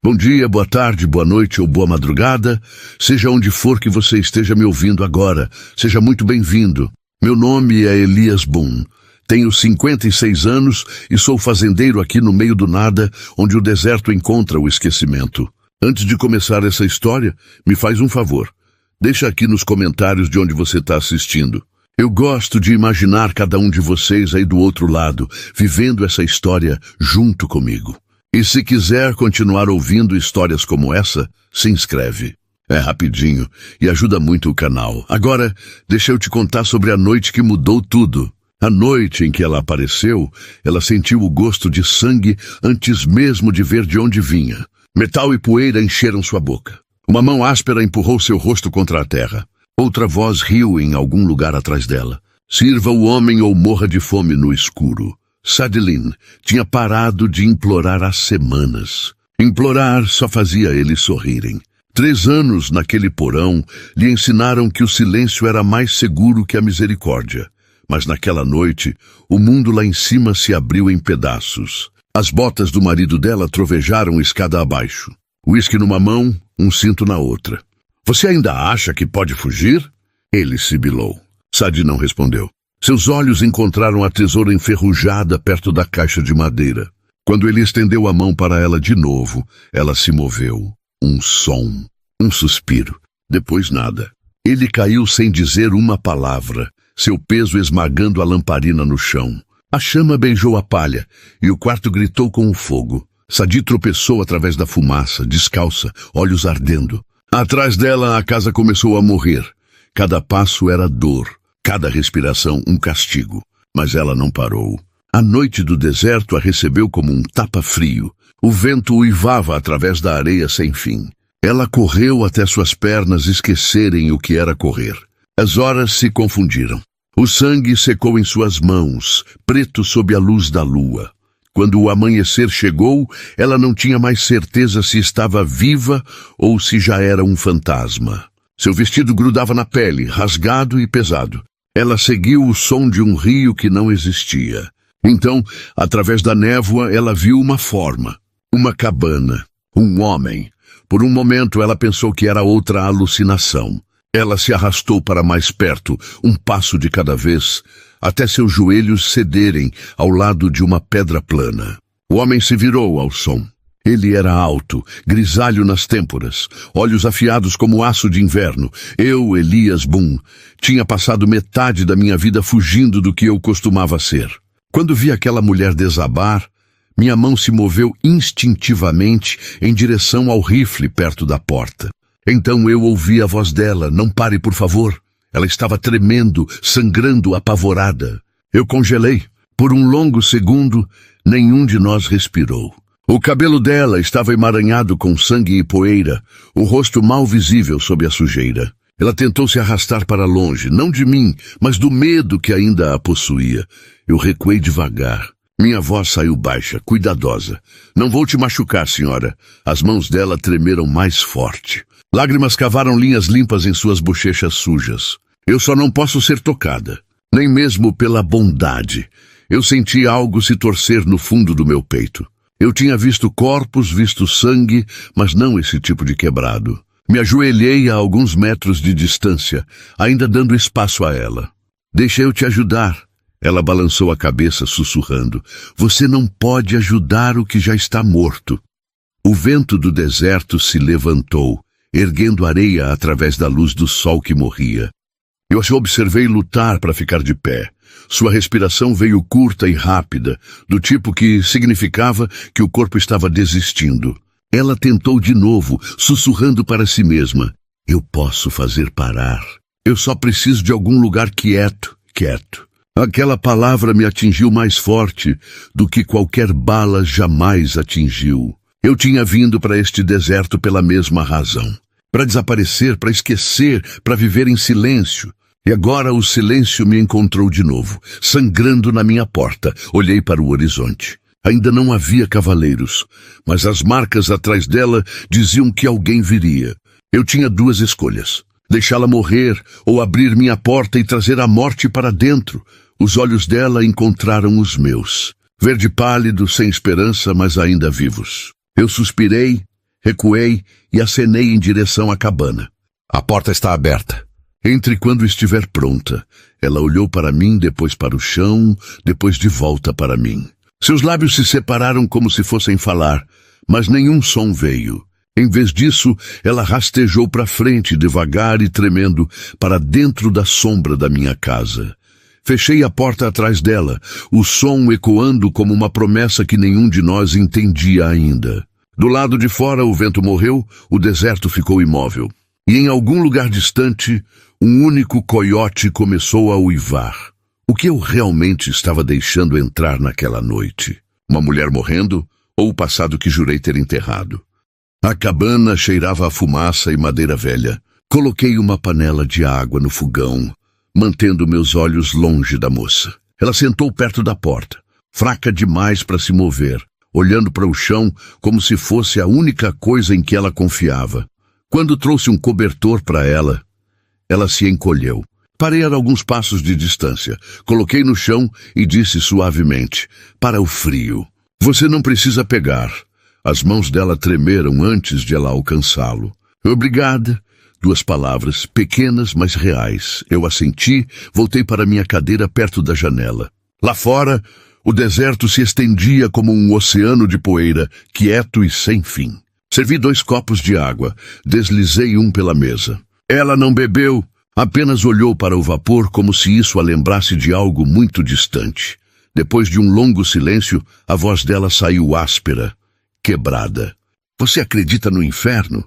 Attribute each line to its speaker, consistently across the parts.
Speaker 1: Bom dia, boa tarde, boa noite ou boa madrugada, seja onde for que você esteja me ouvindo agora, seja muito bem-vindo. Meu nome é Elias Boone, tenho 56 anos e sou fazendeiro aqui no meio do nada, onde o deserto encontra o esquecimento. Antes de começar essa história, me faz um favor, deixa aqui nos comentários de onde você está assistindo. Eu gosto de imaginar cada um de vocês aí do outro lado, vivendo essa história junto comigo. E se quiser continuar ouvindo histórias como essa, se inscreve. É rapidinho e ajuda muito o canal. Agora, deixa eu te contar sobre a noite que mudou tudo. A noite em que ela apareceu, ela sentiu o gosto de sangue antes mesmo de ver de onde vinha. Metal e poeira encheram sua boca. Uma mão áspera empurrou seu rosto contra a terra. Outra voz riu em algum lugar atrás dela. Sirva o homem ou morra de fome no escuro. Sadilin tinha parado de implorar há semanas. Implorar só fazia eles sorrirem. 3 anos naquele porão lhe ensinaram que o silêncio era mais seguro que a misericórdia. Mas naquela noite, o mundo lá em cima se abriu em pedaços. As botas do marido dela trovejaram escada abaixo. Uísque numa mão, um cinto na outra. Você ainda acha que pode fugir? Ele sibilou. Sadi não respondeu. Seus olhos encontraram a tesoura enferrujada perto da caixa de madeira. Quando ele estendeu a mão para ela de novo, ela se moveu. Um som, um suspiro, depois nada. Ele caiu sem dizer uma palavra, seu peso esmagando a lamparina no chão. A chama beijou a palha e o quarto gritou com o fogo. Sadi tropeçou através da fumaça, descalça, olhos ardendo. Atrás dela, a casa começou a morrer. Cada passo era dor. Cada respiração um castigo, mas ela não parou. A noite do deserto a recebeu como um tapa-frio. O vento uivava através da areia sem fim. Ela correu até suas pernas esquecerem o que era correr. As horas se confundiram. O sangue secou em suas mãos, preto sob a luz da lua. Quando o amanhecer chegou, ela não tinha mais certeza se estava viva ou se já era um fantasma. Seu vestido grudava na pele, rasgado e pesado. Ela seguiu o som de um rio que não existia. Então, através da névoa, ela viu uma forma, uma cabana, um homem. Por um momento, ela pensou que era outra alucinação. Ela se arrastou para mais perto, um passo de cada vez, até seus joelhos cederem ao lado de uma pedra plana. O homem se virou ao som. Ele era alto, grisalho nas têmporas, olhos afiados como aço de inverno. Eu, Elias Boone, tinha passado metade da minha vida fugindo do que eu costumava ser. Quando vi aquela mulher desabar, minha mão se moveu instintivamente em direção ao rifle perto da porta. Então eu ouvi a voz dela: "Não pare, por favor." Ela estava tremendo, sangrando, apavorada. Eu congelei. Por um longo segundo, nenhum de nós respirou. O cabelo dela estava emaranhado com sangue e poeira, o rosto mal visível sob a sujeira. Ela tentou se arrastar para longe, não de mim, mas do medo que ainda a possuía. Eu recuei devagar. Minha voz saiu baixa, cuidadosa. "Não vou te machucar, senhora." As mãos dela tremeram mais forte. Lágrimas cavaram linhas limpas em suas bochechas sujas. "Eu só não posso ser tocada, nem mesmo pela bondade." Eu senti algo se torcer no fundo do meu peito. Eu tinha visto corpos, visto sangue, mas não esse tipo de quebrado. Me ajoelhei a alguns metros de distância, ainda dando espaço a ela. "Deixa eu te ajudar." Ela balançou a cabeça, sussurrando. "Você não pode ajudar o que já está morto." O vento do deserto se levantou, erguendo areia através da luz do sol que morria. Eu a observei lutar para ficar de pé. Sua respiração veio curta e rápida, do tipo que significava que o corpo estava desistindo. Ela tentou de novo, sussurrando para si mesma. "Eu posso fazer parar. Eu só preciso de algum lugar quieto." Aquela palavra me atingiu mais forte do que qualquer bala jamais atingiu. Eu tinha vindo para este deserto pela mesma razão. Para desaparecer, para esquecer, para viver em silêncio. E agora o silêncio me encontrou de novo, sangrando na minha porta. Olhei para o horizonte. Ainda não havia cavaleiros, mas as marcas atrás dela diziam que alguém viria. Eu tinha 2 escolhas: deixá-la morrer ou abrir minha porta e trazer a morte para dentro. Os olhos dela encontraram os meus, verde pálido, sem esperança, mas ainda vivos. Eu suspirei, Recuei e acenei em direção à cabana.
Speaker 2: A porta está aberta.
Speaker 1: Entre quando estiver pronta. Ela olhou para mim, depois para o chão, depois de volta para mim. Seus lábios se separaram como se fossem falar, mas nenhum som veio. Em vez disso, ela rastejou para frente, devagar e tremendo, para dentro da sombra da minha casa. Fechei a porta atrás dela, o som ecoando como uma promessa que nenhum de nós entendia ainda. Do lado de fora, o vento morreu, o deserto ficou imóvel. E em algum lugar distante, um único coiote começou a uivar. O que eu realmente estava deixando entrar naquela noite? Uma mulher morrendo ou o passado que jurei ter enterrado? A cabana cheirava a fumaça e madeira velha. Coloquei uma panela de água no fogão, mantendo meus olhos longe da moça. Ela sentou perto da porta, fraca demais para se mover, olhando para o chão como se fosse a única coisa em que ela confiava. Quando trouxe um cobertor para ela, ela se encolheu. Parei a alguns passos de distância, coloquei no chão e disse suavemente, para o frio, você não precisa pegar. As mãos dela tremeram antes de ela alcançá-lo. Obrigada. 2 palavras, pequenas, mas reais. Eu assenti, voltei para minha cadeira perto da janela. Lá fora, o deserto se estendia como um oceano de poeira, quieto e sem fim. Servi 2 copos de água, deslizei um pela mesa. Ela não bebeu, apenas olhou para o vapor como se isso a lembrasse de algo muito distante. Depois de um longo silêncio, a voz dela saiu áspera, quebrada. Você acredita no inferno?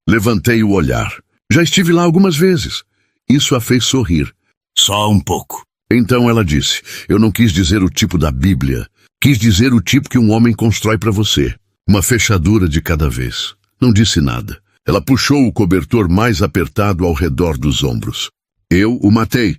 Speaker 1: Levantei o olhar. Já estive lá algumas vezes. Isso a fez sorrir.
Speaker 2: Só um pouco.
Speaker 1: Então ela disse, eu não quis dizer o tipo da Bíblia. Quis dizer o tipo que um homem constrói para você. Uma fechadura de cada vez. Não disse nada. Ela puxou o cobertor mais apertado ao redor dos ombros. Eu o matei.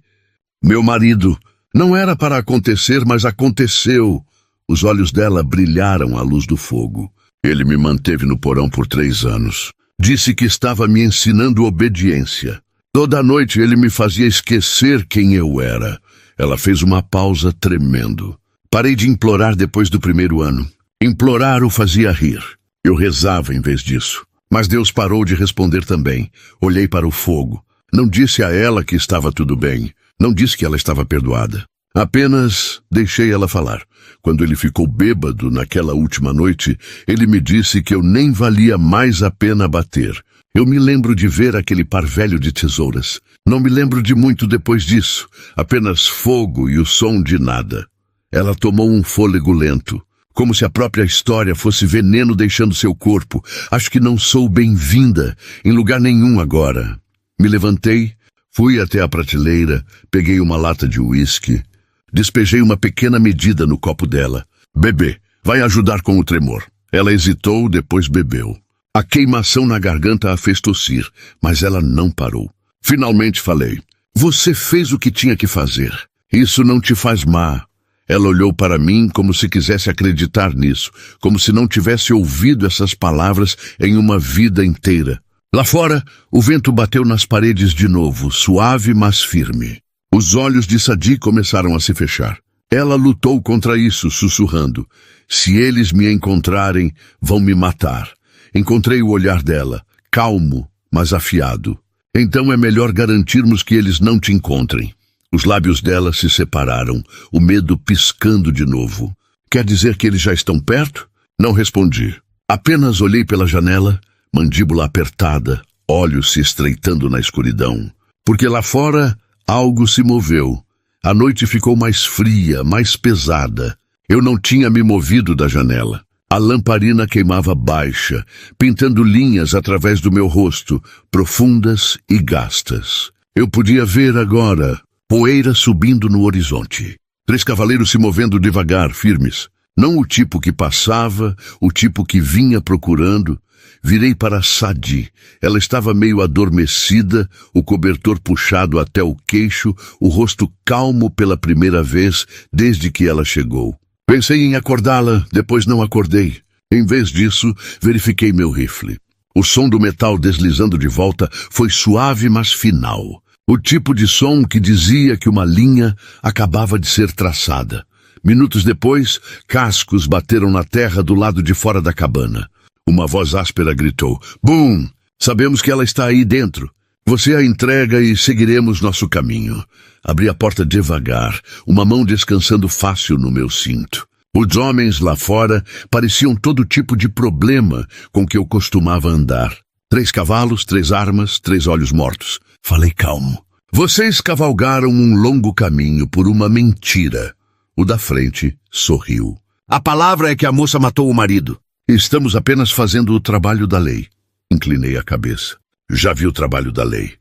Speaker 1: Meu marido. Não era para acontecer, mas aconteceu. Os olhos dela brilharam à luz do fogo. Ele me manteve no porão por 3 anos. Disse que estava me ensinando obediência. Toda noite ele me fazia esquecer quem eu era. Ela fez uma pausa tremendo. Parei de implorar depois do 1º ano. Implorar o fazia rir. Eu rezava em vez disso. Mas Deus parou de responder também. Olhei para o fogo. Não disse a ela que estava tudo bem. Não disse que ela estava perdoada. Apenas deixei ela falar. Quando ele ficou bêbado naquela última noite, ele me disse que eu nem valia mais a pena bater. Eu me lembro de ver aquele par velho de tesouras. Não me lembro de muito depois disso. Apenas fogo e o som de nada. Ela tomou um fôlego lento. Como se a própria história fosse veneno deixando seu corpo. Acho que não sou bem-vinda em lugar nenhum agora. Me levantei, fui até a prateleira, peguei uma lata de uísque, despejei uma pequena medida no copo dela. Bebê, vai ajudar com o tremor. Ela hesitou, depois bebeu. A queimação na garganta a fez tossir, mas ela não parou. Finalmente falei, você fez o que tinha que fazer. Isso não te faz má. Ela olhou para mim como se quisesse acreditar nisso, como se não tivesse ouvido essas palavras em uma vida inteira. Lá fora, o vento bateu nas paredes de novo, suave mas firme. Os olhos de Sadi começaram a se fechar. Ela lutou contra isso, sussurrando. Se eles me encontrarem, vão me matar. Encontrei o olhar dela, calmo, mas afiado. Então é melhor garantirmos que eles não te encontrem. Os lábios dela se separaram, o medo piscando de novo. Quer dizer que eles já estão perto? Não respondi. Apenas olhei pela janela, mandíbula apertada, olhos se estreitando na escuridão. Porque lá fora, algo se moveu. A noite ficou mais fria, mais pesada. Eu não tinha me movido da janela. A lamparina queimava baixa, pintando linhas através do meu rosto, profundas e gastas. Eu podia ver agora poeira subindo no horizonte. 3 cavaleiros se movendo devagar, firmes. Não o tipo que passava, o tipo que vinha procurando. Virei para Sadi. Ela estava meio adormecida, o cobertor puxado até o queixo, o rosto calmo pela primeira vez desde que ela chegou. Pensei em acordá-la, depois não acordei. Em vez disso, verifiquei meu rifle. O som do metal deslizando de volta foi suave, mas final. O tipo de som que dizia que uma linha acabava de ser traçada. Minutos depois, cascos bateram na terra do lado de fora da cabana. Uma voz áspera gritou. Boom! Sabemos que ela está aí dentro. Você a entrega e seguiremos nosso caminho. Abri a porta devagar, uma mão descansando fácil no meu cinto. Os homens lá fora pareciam todo tipo de problema com que eu costumava andar. 3 cavalos, 3 armas, 3 olhos mortos. Falei calmo. Vocês cavalgaram um longo caminho por uma mentira. O da frente sorriu. A palavra é que a moça matou o marido. Estamos apenas fazendo o trabalho da lei. Inclinei a cabeça. Já vi o trabalho da lei.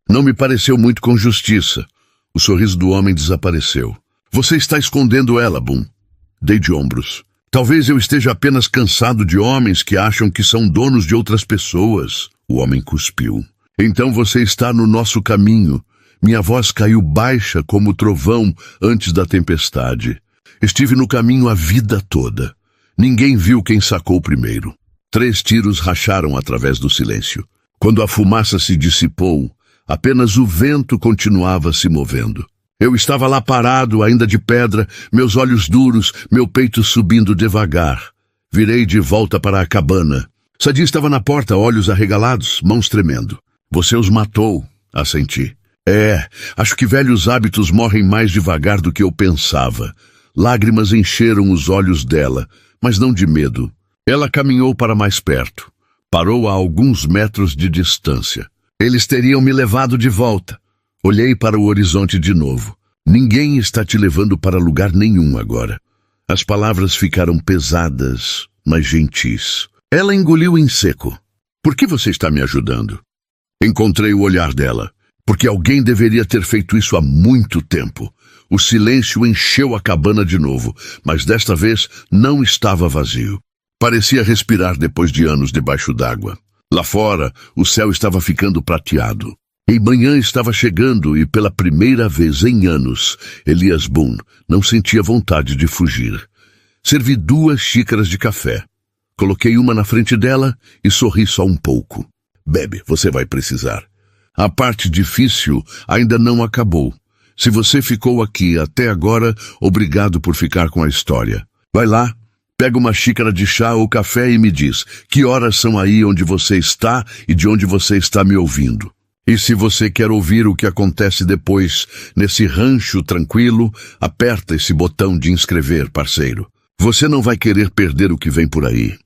Speaker 1: Não me pareceu muito com justiça. O sorriso do homem desapareceu. Você está escondendo ela, Boom. Dei de ombros. Talvez eu esteja apenas cansado de homens que acham que são donos de outras pessoas. O homem cuspiu. Então você está no nosso caminho. Minha voz caiu baixa como o trovão antes da tempestade. Estive no caminho a vida toda. Ninguém viu quem sacou primeiro. 3 tiros racharam através do silêncio. Quando a fumaça se dissipou, apenas o vento continuava se movendo. Eu estava lá parado, ainda de pedra, meus olhos duros, meu peito subindo devagar. Virei de volta para a cabana. Sadi estava na porta, olhos arregalados, mãos tremendo. Você os matou, assenti. Acho que velhos hábitos morrem mais devagar do que eu pensava. Lágrimas encheram os olhos dela, mas não de medo. Ela caminhou para mais perto. Parou a alguns metros de distância. Eles teriam me levado de volta. Olhei para o horizonte de novo. Ninguém está te levando para lugar nenhum agora. As palavras ficaram pesadas, mas gentis. Ela engoliu em seco. Por que você está me ajudando? Encontrei o olhar dela. Porque alguém deveria ter feito isso há muito tempo. O silêncio encheu a cabana de novo, mas desta vez não estava vazio. Parecia respirar depois de anos debaixo d'água. Lá fora, o céu estava ficando prateado. E manhã estava chegando e, pela primeira vez em anos, Elias Boone não sentia vontade de fugir. Servi 2 xícaras de café. Coloquei uma na frente dela e sorri só um pouco. Bebe, você vai precisar. A parte difícil ainda não acabou. Se você ficou aqui até agora, obrigado por ficar com a história. Vai lá, pega uma xícara de chá ou café e me diz que horas são aí onde você está e de onde você está me ouvindo. E se você quer ouvir o que acontece depois, nesse rancho tranquilo, aperta esse botão de inscrever, parceiro. Você não vai querer perder o que vem por aí.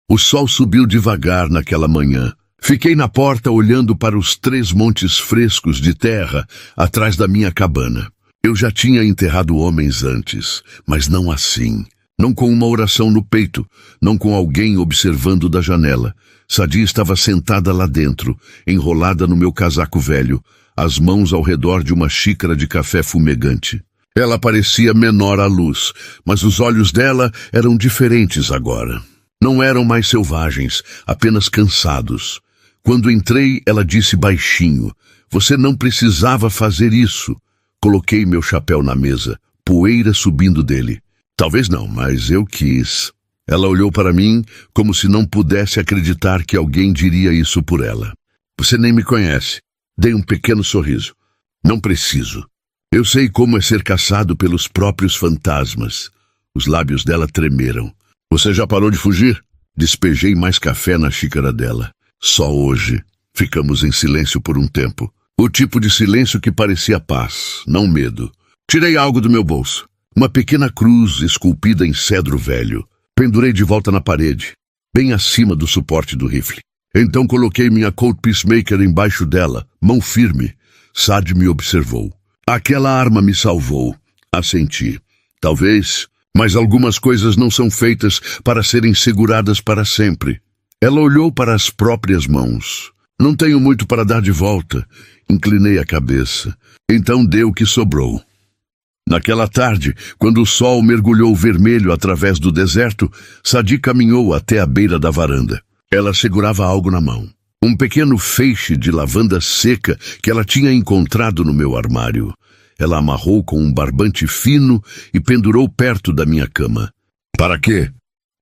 Speaker 1: O sol subiu devagar naquela manhã. Fiquei na porta olhando para os 3 montes frescos de terra atrás da minha cabana. Eu já tinha enterrado homens antes, mas não assim. Não com uma oração no peito, não com alguém observando da janela. Sadi estava sentada lá dentro, enrolada no meu casaco velho, as mãos ao redor de uma xícara de café fumegante. Ela parecia menor à luz, mas os olhos dela eram diferentes agora. Não eram mais selvagens, apenas cansados. Quando entrei, ela disse baixinho, você não precisava fazer isso. Coloquei meu chapéu na mesa, poeira subindo dele. Talvez não, mas eu quis. Ela olhou para mim como se não pudesse acreditar que alguém diria isso por ela. Você nem me conhece. Dei um pequeno sorriso. Não preciso. Eu sei como é ser caçado pelos próprios fantasmas. Os lábios dela tremeram. Você já parou de fugir? Despejei mais café na xícara dela. Só hoje. Ficamos em silêncio por um tempo. O tipo de silêncio que parecia paz, não medo. Tirei algo do meu bolso. Uma pequena cruz esculpida em cedro velho. Pendurei de volta na parede, bem acima do suporte do rifle. Então coloquei minha Colt Peacemaker embaixo dela, mão firme. Sadi me observou. Aquela arma me salvou. Assenti. Talvez, mas algumas coisas não são feitas para serem seguradas para sempre. Ela olhou para as próprias mãos. Não tenho muito para dar de volta. Inclinei a cabeça. Então dei o que sobrou. Naquela tarde, quando o sol mergulhou vermelho através do deserto, Sadi caminhou até a beira da varanda. Ela segurava algo na mão. Um pequeno feixe de lavanda seca que ela tinha encontrado no meu armário. Ela amarrou com um barbante fino e pendurou perto da minha cama. Para quê?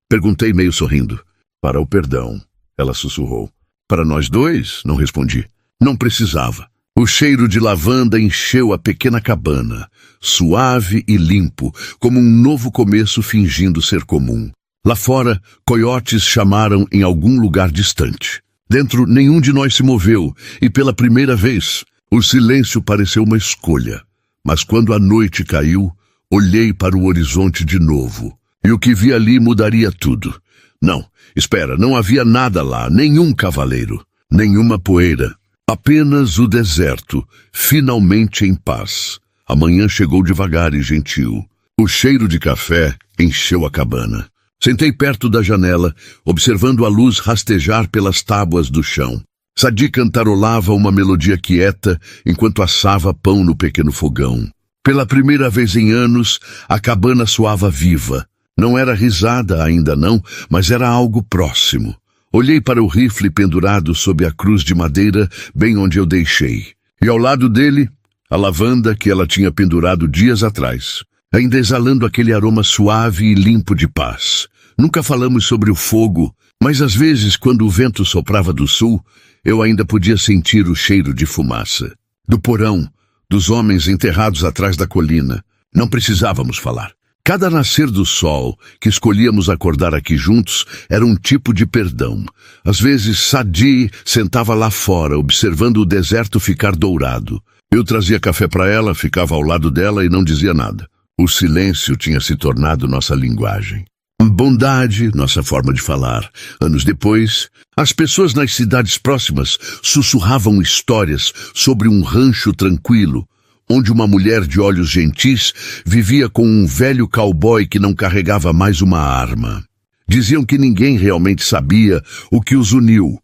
Speaker 1: Perguntei meio sorrindo. Para o perdão, ela sussurrou. Para nós dois? Não respondi. Não precisava. O cheiro de lavanda encheu a pequena cabana, suave e limpo, como um novo começo fingindo ser comum. Lá fora, coiotes chamaram em algum lugar distante. Dentro, nenhum de nós se moveu, e pela primeira vez, o silêncio pareceu uma escolha. Mas quando a noite caiu, olhei para o horizonte de novo, e o que vi ali mudaria tudo. Não, espera, não havia nada lá, nenhum cavaleiro, nenhuma poeira. Apenas o deserto, finalmente em paz. A manhã chegou devagar e gentil. O cheiro de café encheu a cabana. Sentei perto da janela, observando a luz rastejar pelas tábuas do chão. Sadi cantarolava uma melodia quieta enquanto assava pão no pequeno fogão. Pela primeira vez em anos, a cabana soava viva. Não era risada ainda não, mas era algo próximo. Olhei para o rifle pendurado sob a cruz de madeira, bem onde eu deixei. E ao lado dele, a lavanda que ela tinha pendurado dias atrás, ainda exalando aquele aroma suave e limpo de paz. Nunca falamos sobre o fogo, mas às vezes, quando o vento soprava do sul, eu ainda podia sentir o cheiro de fumaça. Do porão, dos homens enterrados atrás da colina. Não precisávamos falar. Cada nascer do sol que escolhíamos acordar aqui juntos era um tipo de perdão. Às vezes, Sadi sentava lá fora, observando o deserto ficar dourado. Eu trazia café para ela, ficava ao lado dela e não dizia nada. O silêncio tinha se tornado nossa linguagem. Bondade, nossa forma de falar. Anos depois, as pessoas nas cidades próximas sussurravam histórias sobre um rancho tranquilo, onde uma mulher de olhos gentis vivia com um velho cowboy que não carregava mais uma arma. Diziam que ninguém realmente sabia o que os uniu,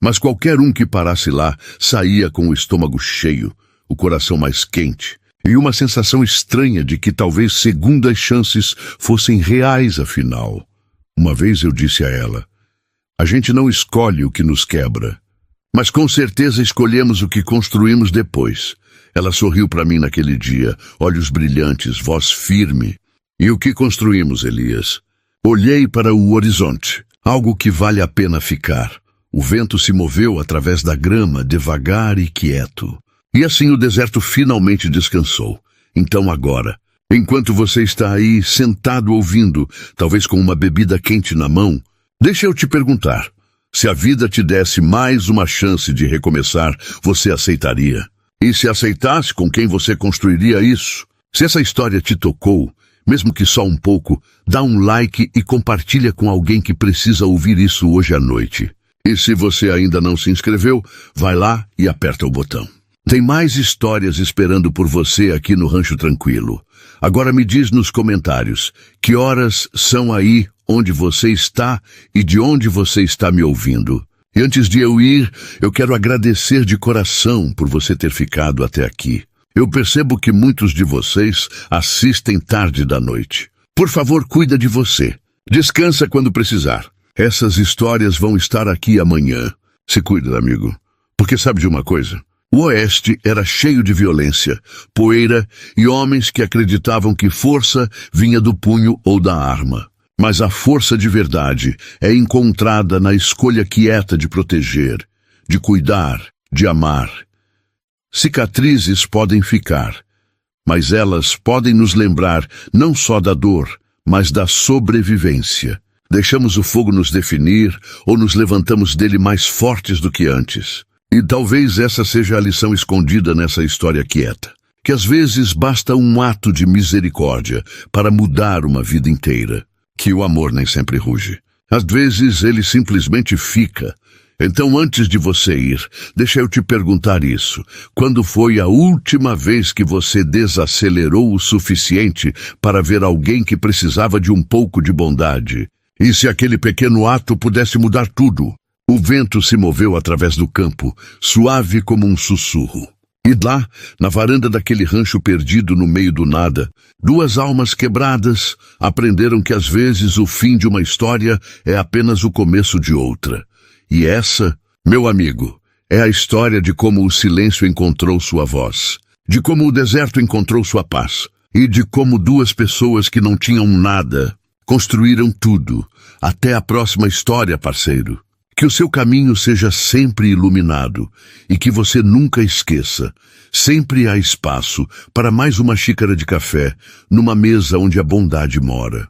Speaker 1: mas qualquer um que parasse lá saía com o estômago cheio, o coração mais quente, e uma sensação estranha de que talvez segundas chances fossem reais afinal. Uma vez eu disse a ela, a gente não escolhe o que nos quebra, mas com certeza escolhemos o que construímos depois. Ela sorriu para mim naquele dia, olhos brilhantes, voz firme. E o que construímos, Elias? Olhei para o horizonte, algo que vale a pena ficar. O vento se moveu através da grama, devagar e quieto. E assim o deserto finalmente descansou. Então agora, enquanto você está aí sentado ouvindo, talvez com uma bebida quente na mão, deixa eu te perguntar, se a vida te desse mais uma chance de recomeçar, você aceitaria? E se aceitasse, com quem você construiria isso? Se essa história te tocou, mesmo que só um pouco, dá um like e compartilha com alguém que precisa ouvir isso hoje à noite. E se você ainda não se inscreveu, vai lá e aperta o botão. Tem mais histórias esperando por você aqui no Rancho Tranquilo. Agora me diz nos comentários, que horas são aí onde você está e de onde você está me ouvindo? E antes de eu ir, eu quero agradecer de coração por você ter ficado até aqui. Eu percebo que muitos de vocês assistem tarde da noite. Por favor, cuida de você. Descansa quando precisar. Essas histórias vão estar aqui amanhã. Se cuida, amigo. Porque sabe de uma coisa? O Oeste era cheio de violência, poeira e homens que acreditavam que força vinha do punho ou da arma. Mas a força de verdade é encontrada na escolha quieta de proteger, de cuidar, de amar. Cicatrizes podem ficar, mas elas podem nos lembrar não só da dor, mas da sobrevivência. Deixamos o fogo nos definir ou nos levantamos dele mais fortes do que antes. E talvez essa seja a lição escondida nessa história quieta, que às vezes basta um ato de misericórdia para mudar uma vida inteira. Que o amor nem sempre ruge. Às vezes ele simplesmente fica. Então antes de você ir, deixa eu te perguntar isso. Quando foi a última vez que você desacelerou o suficiente para ver alguém que precisava de um pouco de bondade? E se aquele pequeno ato pudesse mudar tudo? O vento se moveu através do campo, suave como um sussurro. E lá, na varanda daquele rancho perdido no meio do nada, duas almas quebradas aprenderam que às vezes o fim de uma história é apenas o começo de outra. E essa, meu amigo, é a história de como o silêncio encontrou sua voz, de como o deserto encontrou sua paz, e de como duas pessoas que não tinham nada construíram tudo. Até a próxima história, parceiro. Que o seu caminho seja sempre iluminado e que você nunca esqueça. Sempre há espaço para mais uma xícara de café numa mesa onde a bondade mora.